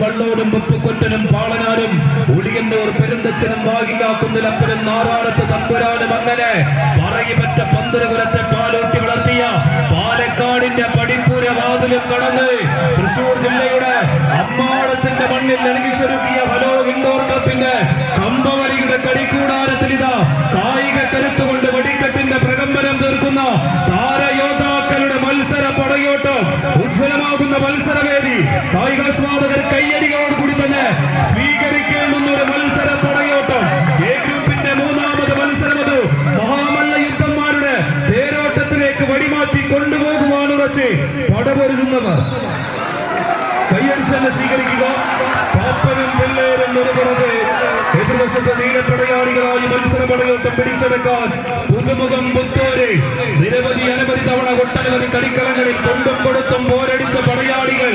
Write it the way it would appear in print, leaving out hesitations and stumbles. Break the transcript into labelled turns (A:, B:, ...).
A: വള്ളോടും വെപ്പുകൊറ്റനും പാളനാരും ഒടിയന്നൂർ പെരുന്തച്ഛനും വാകില്ലാക്കുന്നിലപ്പനും നാറാണത്ത് തമ്പുരാനും അങ്ങനെ പറയിപ്പറ്റ പന്തരകുലത്തെ പാലോട്ടി വളർത്തിയ പാലക്കാടിന്റെ പടിപ്പൂര വാതിലും കടന്ന് തൃശൂർ ജില്ലയുടെ അമ്മാടത്തിന്റെ മണ്ണിൽ നൽകിച്ചൊരുക്കിയ ഹലോ ഇൻഡോർ ക്ലബിന്റെ കമ്പവലിയുടെ കടിക്കൂടാരത്തിൽ ഇതാ കായിക കരുത്തുകൊണ്ട് വെടിക്കെട്ടിന്റെ പ്രകമ്പനം തീർക്കുന്ന താരയോദ്ധാക്കളുടെ മത്സര പടയോട്ടം ഉജ്ജ്വലമാകുന്ന മത്സരവേദി കായികാസ്വാദകർ കയ്യടികളോട് കൂടി തന്നെ സ്വീകരിക്കേണ്ടുന്ന ഒരു മത്സര പടയോട്ടം എ ഗ്രൂപ്പിന്റെ മൂന്നാമത് മത്സരമത് മഹാമല്ല യുദ്ധന്മാരുടെ തേരോട്ടത്തിലേക്ക് വടിമാറ്റി കൊണ്ടുപോകുവാൻ ഉറച്ച് പടപൊരുതുന്നത് കയ്യടിച്ച് തന്നെ സ്വീകരിക്കുക. പാപ്പനും പിള്ളേരും ഒരു പുറത്ത് എതിർവശത്ത് നീലപ്പടയാളികളായി മത്സര പടയോട്ടം പിടിച്ചെടുക്കാൻ പുതുമുഖം പുത്തോരെ നിരവധി അനവധി തവണ ഒട്ടനവധി കളിക്കളങ്ങളിൽ കൊണ്ടും കൊടുത്തും പോരടിച്ച പടയാളികൾ